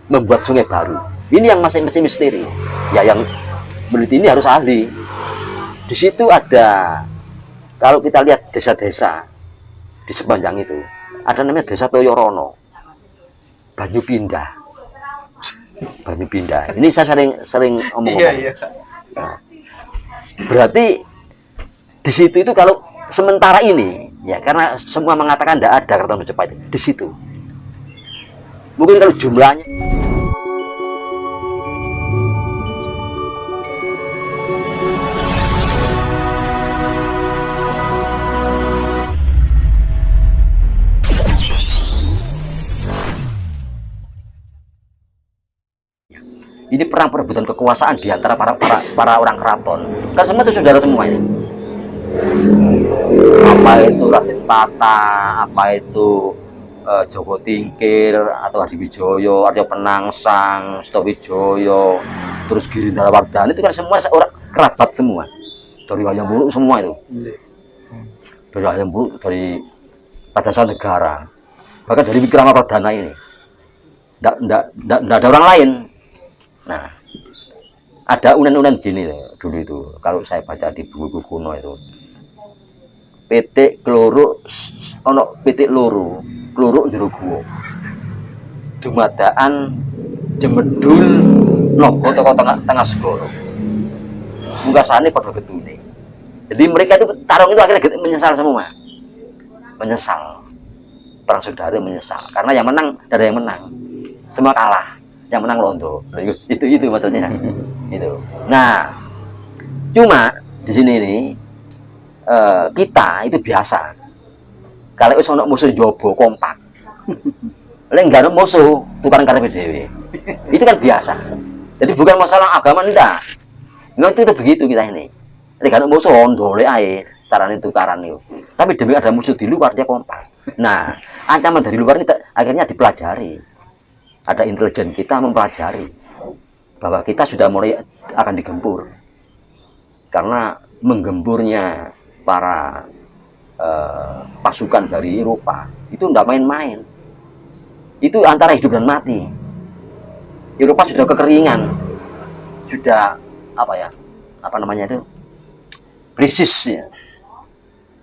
membuat sungai baru. Ini yang masih misteri. Ya yang meneliti ini harus ahli. Di situ ada, kalau kita lihat desa-desa di sepanjang itu, ada namanya Desa Toyorono, Banyu Pindah. Banyu Pindah. Ini saya sering omong. Iya. Nah, berarti di situ itu kalau sementara ini, ya karena semua mengatakan tidak ada Keraton Majapahit di situ. Mungkin kalau jumlahnya. Ini perang perebutan kekuasaan di antara para orang keraton. Kan semua itu saudara semua ini. Apa itu Raden Tata, apa itu Joko Tingkir, atau Hadiwijoyo, Aryo Penangsang, Stowijoyo, terus Girindra Wardhana, itu kan semua orang kerabat semua. Dari Wayang Wulu semua itu. Dari Wayang Wulu, dari Padasa Negara, bahkan dari Wikramawardhana ini. Tidak ada orang lain. Nah, ada unen-unen gini dulu itu, kalau saya baca di buku kuno itu, PT Kloro, ono PT Loro, Kloro jero guwa, dumadaan Jemedul Nogo toko tengah segoro, mungkasane padha getune. Jadi mereka itu tarung itu akhirnya menyesal semua, menyesal, perang saudara menyesal, karena yang menang tidak ada yang menang, semua kalah. Yang menang Londo, itu maksudnya. Itu. Nah, cuma di sini nih kita itu biasa. Kalau wis ono musuh jobo kompak, lek nggak ada musuh tukaran karepe dhewe. Itu kan biasa. Jadi bukan masalah agama ndak. Memang itu begitu kita ini. Lek nggak ada musuh Londo lek ae carane tukaran itu. Tapi demi ada musuh di luar dia kompak. Nah, ancaman dari luar ini akhirnya dipelajari. Ada intelijen kita mempelajari bahwa kita sudah mulai akan digempur, karena menggemburnya para pasukan dari Eropa itu tidak main-main, itu antara hidup dan mati. Eropa sudah kekeringan, sudah apa namanya itu, krisis ya,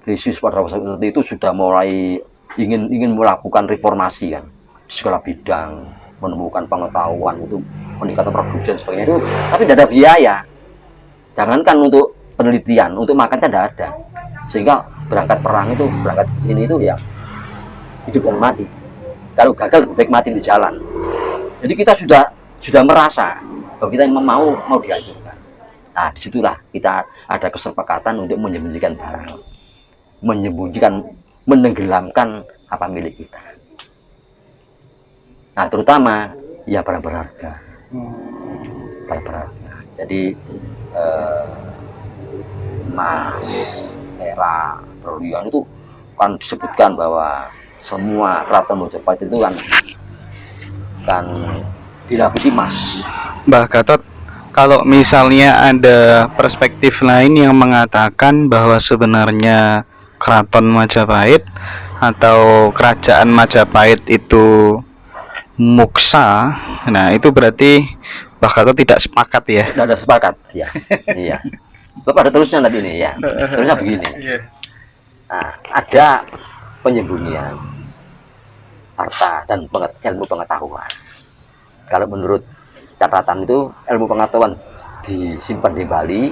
krisis pada waktu itu sudah mulai ingin melakukan reformasi kan di segala bidang, menemukan pengetahuan untuk meningkatkan produksi dan sebagainya itu, tapi tidak ada biaya. Jangankan untuk penelitian, untuk makan tidak ada, sehingga berangkat perang itu, berangkat ke sini itu ya hidup dan mati. Kalau gagal lebih baik mati di jalan. Jadi kita sudah merasa bahwa kita mau dihancurkan. Nah, disitulah kita ada kesepakatan untuk menyembunyikan barang, menenggelamkan apa milik kita. Nah, terutama ya barang berharga. Barang berharga. Jadi emas, perak, berlian itu kan disebutkan bahwa semua keraton Majapahit itu kan dilapisi emas. Mbah Gatot, kalau misalnya ada perspektif lain yang mengatakan bahwa sebenarnya Keraton Majapahit atau Kerajaan Majapahit itu muksa, nah itu berarti Mbah Gatot tidak sepakat ya? Tidak ada sepakat, ya. Iya. Bapak ada terusnya nanti ini ya. Terusnya begini. Nah, ada penyembunyian harta dan ilmu pengetahuan. Kalau menurut catatan itu ilmu pengetahuan disimpan di Bali,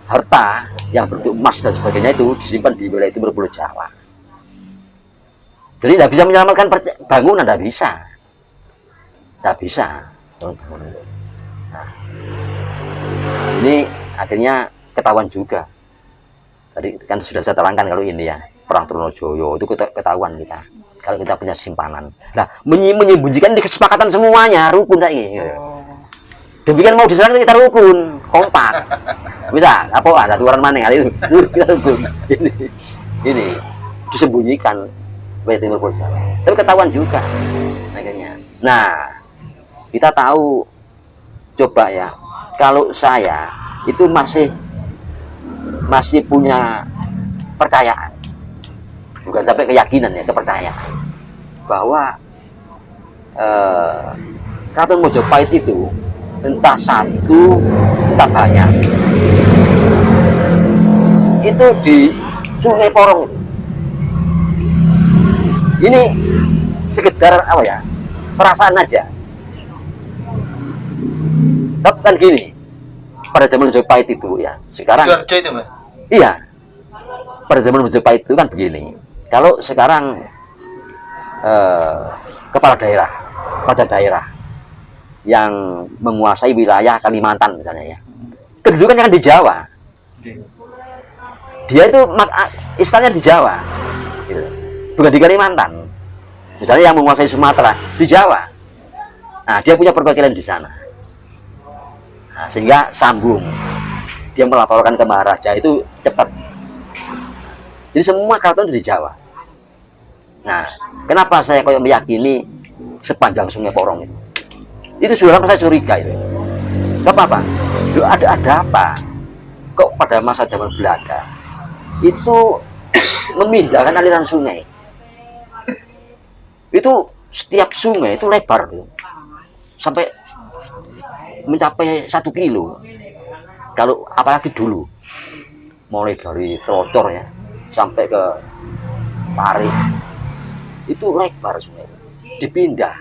harta yang bentuk emas dan sebagainya itu disimpan di wilayah timur Pulau Jawa. Jadi tidak bisa menyelamatkan bangunan, tidak bisa. Tidak bisa. Nah, ini akhirnya ketahuan juga. Tadi kan sudah saya terangkan kalau ini ya, Perang Trunojoyo itu ketahuan kita. Kalau kita punya simpanan. Nah, menyembunyikan di kesepakatan semuanya, rukun saja. Demikian mau diserang kita rukun, kompak. Bisa, apa ada tukaran mana itu? Kita rukun. Ini disembunyikan. Timur Pulau Jawa. Tapi ketahuan juga akhirnya. Nah, kita tahu, coba ya, kalau saya itu masih punya percayaan, bukan sampai keyakinan ya, kepercayaan bahwa Keraton Mojopahit itu entah satu entah banyak itu di Sungai Porong itu. Ini sekedar apa ya, perasaan aja. Tapi kan gini, pada zaman Majapahit itu ya, sekarang Sidoarjo itu, Mbak? iya, pada zaman Majapahit itu kan begini. Kalau sekarang kepala daerah, pada daerah yang menguasai wilayah Kalimantan misalnya ya, kedudukannya kan di Jawa. Dia itu istilahnya di Jawa, gitu. Bukan di Kalimantan. Misalnya yang menguasai Sumatera di Jawa, nah dia punya perwakilan di sana. Nah, sehingga sambung, dia melaporkan ke Maharaja itu cepat. Jadi semua keraton di Jawa. Nah, kenapa saya kayak meyakini sepanjang Sungai Porong itu? Itu sudah lama saya curiga itu. Gak apa-apa. Ada apa? Kok pada masa zaman Belanda itu memindahkan aliran sungai? Itu setiap sungai itu lebar tuh, sampai mencapai 1 kilo. Kalau apalagi dulu, mulai dari Trocor ya sampai ke Pari, itu lebar sungai, dipindah.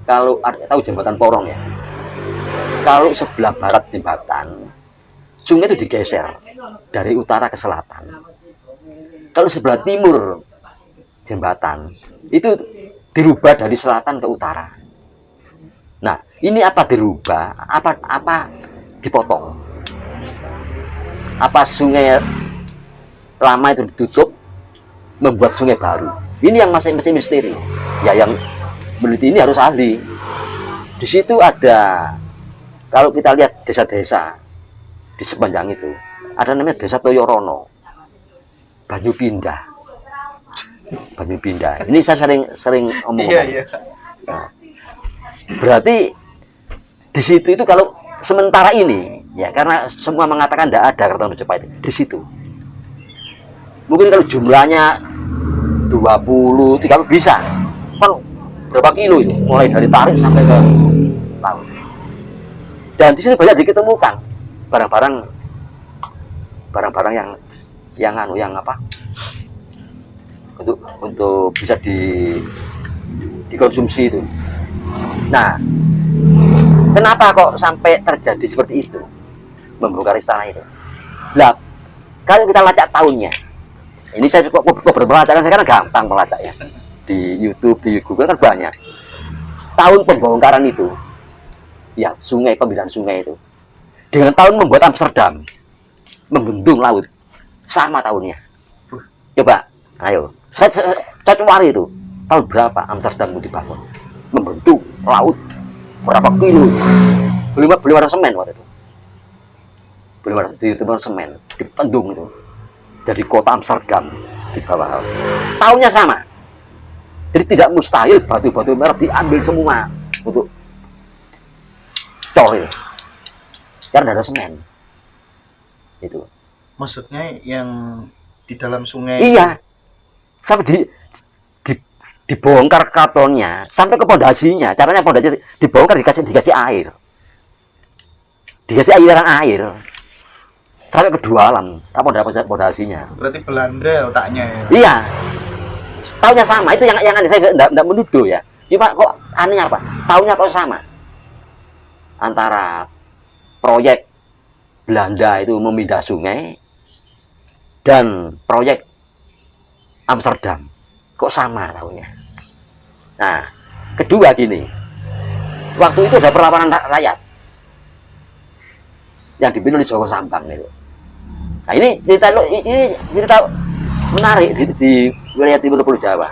Kalau tahu jembatan Porong ya, kalau sebelah barat jembatan, sungai itu digeser dari utara ke selatan. Kalau sebelah timur jembatan itu dirubah dari selatan ke utara. Nah, ini apa dirubah? Apa dipotong? Apa sungai lama itu ditutup, membuat sungai baru? Ini yang masih misteri. Ya, yang meneliti ini harus ahli. Di situ ada, kalau kita lihat desa-desa di sepanjang itu, ada namanya Desa Toyorono, Banyu Pindah. Banyu Pindah. Ini saya sering omong. Iya. Nah, berarti di situ itu kalau sementara ini ya, karena semua mengatakan tidak ada Keraton Majapahit di situ. Mungkin kalau jumlahnya 20, 30 bisa. Kan berapa kilo itu? Mulai dari Tarik sampai ke laut. Dan di situ banyak diketemukan barang-barang yang apa? Untuk bisa dikonsumsi itu. Nah, kenapa kok sampai terjadi seperti itu, membongkar istana itu? Nah, kalau kita lacak tahunnya, ini saya kok berbaca, sekarang gampang melacaknya di YouTube, di Google kan banyak. Tahun pembongkaran itu, ya sungai, pembinaan sungai itu, dengan tahun membuat Amsterdam, membendung laut, sama tahunnya. Coba, ayo. Saya cari itu tahun berapa Amsterdam itu dibangun, membentuk laut berapa kilo, belum ada semen waktu itu, belum ada semen, dipendung itu jadi kota Amsterdam di bawah. Tahunnya sama, jadi tidak mustahil batu-batu merah diambil semua untuk cor itu, karena ada semen itu. Maksudnya yang di dalam sungai? Iya. Sampai dibongkar keratonnya sampai ke pondasinya. Caranya pondasi dibongkar, dikasih air, dikasih aliran air sampai ke dua alam. Apa pondasinya? Berarti Belanda otaknya ya? Iya, tahunnya sama. Itu yang aneh, saya tidak menuduh ya. Cuma kok anehnya apa? Tahunnya kok sama antara proyek Belanda itu memindah sungai dan proyek Amsterdam, kok sama tahunnya. Nah, kedua gini, waktu itu ada perlawanan rakyat yang dipimpin oleh Joko Sambang itu. Nah, ini cerita menarik di wilayah timur Pulau Jawa.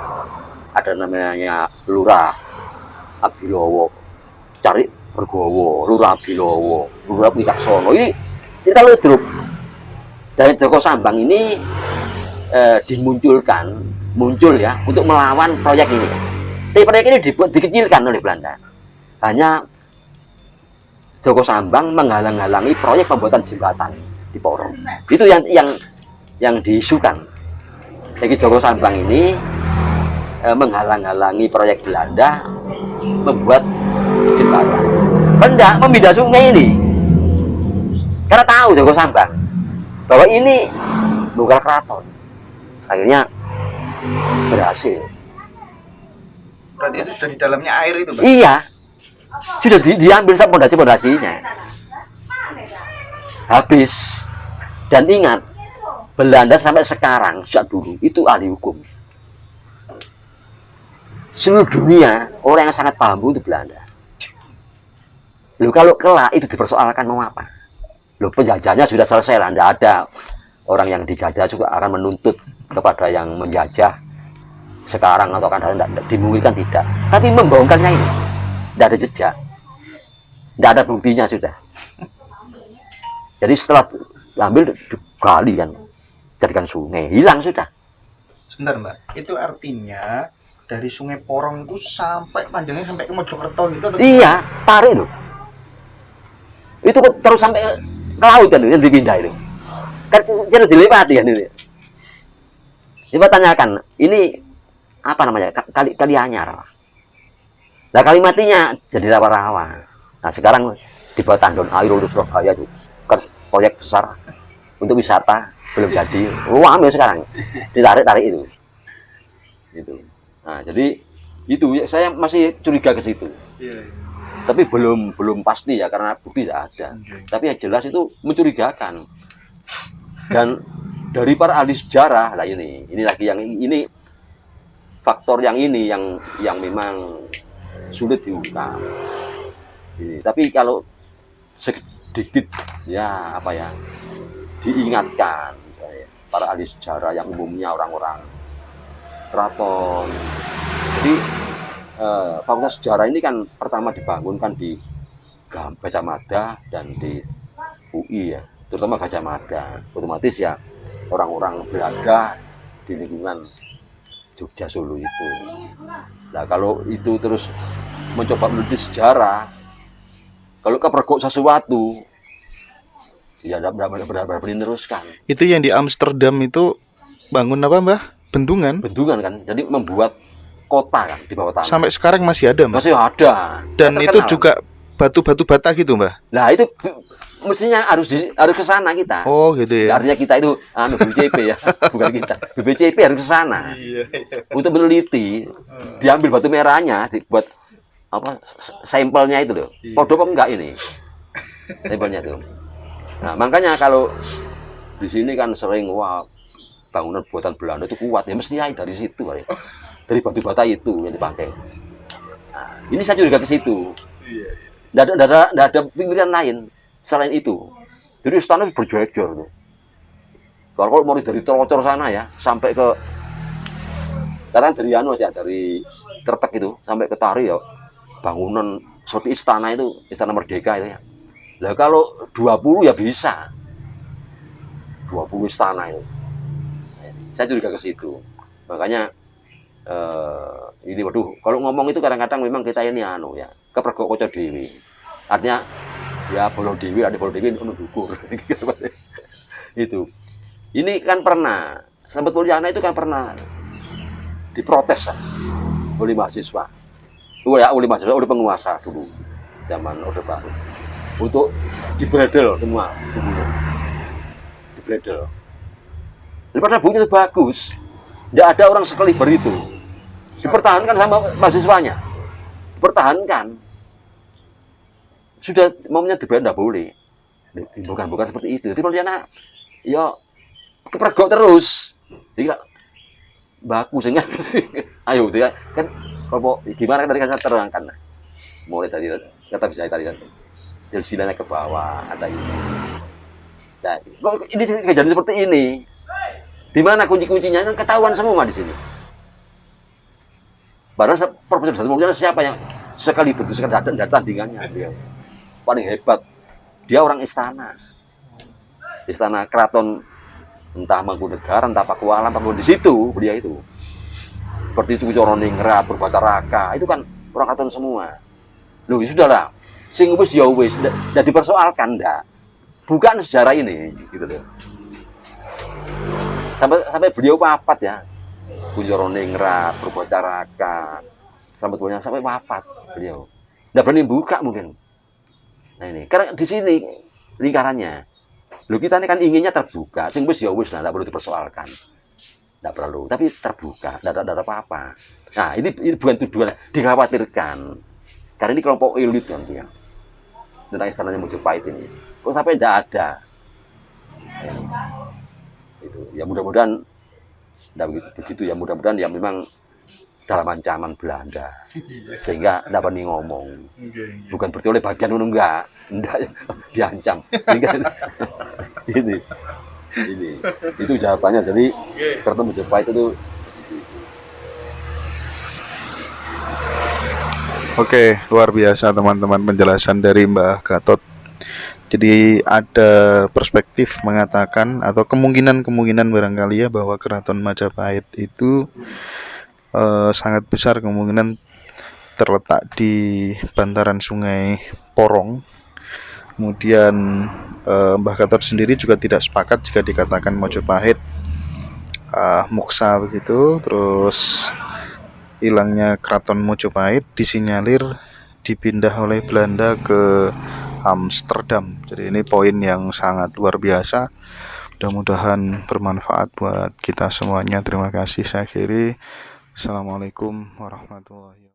Ada namanya Lurah Abilowo, Cari Bergowo, Lurah Abilowo, Lurah Wicaksono. Ini cerita ludruk. Dan Joko Sambang ini muncul ya untuk melawan proyek ini. Tapi proyek ini dikecilkan oleh Belanda. Hanya Joko Sambang menghalang-halangi proyek pembuatan jembatan di Porong. Itu yang diisukan. Jadi Joko Sambang ini menghalang-halangi proyek Belanda membuat jembatan. Hendak memindah sungai ini karena tahu Joko Sambang bahwa ini bukan keraton. Akhirnya berhasil. Berarti itu sudah di dalamnya air itu, Mbak? Iya, sudah diambil sama pondasi-pondasinya. Habis. Dan ingat, Belanda sampai sekarang, sejak dulu, itu ahli hukum. Seluruh dunia, orang yang sangat paham itu Belanda. Loh, kalau kelak itu dipersoalkan mau apa? Loh, penjajahnya sudah selesai lah, tidak ada orang yang dijajah juga akan menuntut kepada yang menjajah sekarang atau akan datang, dimungkinkan tidak. Tapi membongkarnya ini, tidak ada jejak, tidak ada buktinya sudah. Jadi setelah diambil, digali kan, jadikan sungai, hilang sudah. Sebentar, Mbak, itu artinya dari Sungai Porong itu sampai panjangnya sampai ke Mojokerto gitu? Atau iya, tarik loh. Itu terus sampai ke laut kan, yang dipindah itu. Kan jangan dilewati kan itu. Coba tanyakan, ini apa namanya? Kali Anyar. Nah, kali matinya jadi rawa-rawa. Nah, sekarang di bawah tandon air di Surabaya itu kan proyek besar untuk wisata belum jadi. Ambil sekarang ditarik-tarik itu. Gitu. Nah, jadi itu saya masih curiga ke situ. Iya. Tapi belum pasti ya karena bukti tidak ada. Tapi yang jelas itu mencurigakan. Dan dari para ahli sejarah lah ini lagi yang ini faktor yang ini yang memang sulit diungkap. Tapi kalau sedikit ya apa ya diingatkan para ahli sejarah yang umumnya orang-orang keraton. Jadi fakultas sejarah ini kan pertama dibangunkan di Gajah Mada dan di UI ya, terutama Gajah Mada. Otomatis ya orang-orang Belanda di lingkungan Jogja Solo itu. Nah, kalau itu terus mencoba meneliti sejarah, kalau kepergok sesuatu, ya benar-benar meneruskan. Itu yang di Amsterdam itu bangun apa, Mbah? Bendungan? Bendungan kan, jadi membuat kota kan di bawah tanah. Sampai sekarang masih ada, Mbah? Masih ada. Dan itu juga batu-batu bata gitu, Mbah? Nah, itu mestinya harus ke sana kita. Oh, gitu ya. Artinya kita itu BPJP ya, bukan kita. BPJP harus ke sana. Iya. Untuk meneliti, diambil batu merahnya, dibuat apa sampelnya itu loh. Podo kok enggak ini. Sampelnya itu. Nah, makanya kalau di sini kan sering wah bangunan buatan Belanda itu kuat ya, mestinya dari situ ya. Dari batu bata itu yang dipakai. Nah, ini saya curiga ke situ. Nggak ada pikiran lain selain itu. Jadi istana berjojor tuh. Kalau mau dari Trocor sana ya sampai ke kadang dari aja dari Kertek itu sampai ke Tari ya bangunan seperti istana itu, Istana Merdeka itu ya. Nah, kalau 20 ya bisa. 20 istana itu. Saya curiga ke situ. Makanya ini waduh, kalau ngomong itu kadang-kadang memang kita ini ya, kepergok kocok dewi. Artinya ya bolo dewi, ada bolo dewi untuk dukur. Itu. Ini kan pernah Sambat Mulyana itu kan pernah diprotes oleh mahasiswa. Oleh mahasiswa, oleh penguasa dulu zaman Orde Baru. Untuk dibredel semua tubuhnya. Dibredel. Padahal bukunya itu bagus. Tidak ada orang sekaliber itu. Dipertahankan sama mahasiswanya. Dipertahankan. Sudah maunya dibredel tidak boleh. Bukan seperti itu. Jadi Mulyana ya kepergok terus. Jadi bagus kan. Ayo dia kan kalau gimana kan tadi kan saya terangkan. Mulai tadi kata bisa tadi kan. Dari silanya ke bawah ada ini. Nah, kok ini kejadian seperti ini? Di mana kunci-kuncinya kan ketahuan semua di sini. Padahal Profesor Satu Mulyana siapa yang sekali bentuk sekali ada tandingannya dia paling hebat. Dia orang istana keraton entah Mangkunegaran, entah Pakualam, di situ beliau itu. Seperti itu Coroningrat, Purbacaraka, itu kan orang keraton semua. Loh, ya sudahlah. Sing wis ya wis, ndak dipersoalkan ndak. Bukan sejarah ini gitu loh. Sampai beliau wafat ya. Kunjoroningrat, Purwocaraka, sampai wafat beliau. Nggak berani buka mungkin. Nah ini, karena di sini lingkarannya. Loh kita ini kan inginnya terbuka, sing wis ya wis, nggak perlu dipersoalkan. Nggak perlu, tapi terbuka, nggak ada apa-apa. Nah ini bukan tuduhan, dikhawatirkan. Karena ini kelompok elit kan dia. Tentang istilahnya Mojopahit ini. Kok sampai tidak ada. Itu. Ya mudah-mudahan tidak begitu ya, mudah-mudahan ya memang dalam ancaman Belanda sehingga tidak berani ngomong. Bukan berarti oleh bagian enggak diancam. ini itu jawabannya. Jadi Keraton Mojopahit itu. Oke, luar biasa teman-teman penjelasan dari Mbah Gatot. Jadi ada perspektif mengatakan atau kemungkinan barangkali ya bahwa Keraton Majapahit itu sangat besar kemungkinan terletak di bantaran Sungai Porong. Kemudian Mbah Gatot sendiri juga tidak sepakat jika dikatakan Mojopahit muksa begitu. Terus hilangnya Keraton Mojopahit disinyalir dipindah oleh Belanda ke Amsterdam. Jadi ini poin yang sangat luar biasa. Mudah-mudahan bermanfaat buat kita semuanya. Terima kasih. Saya akhiri. Assalamualaikum warahmatullahi wabarakatuh.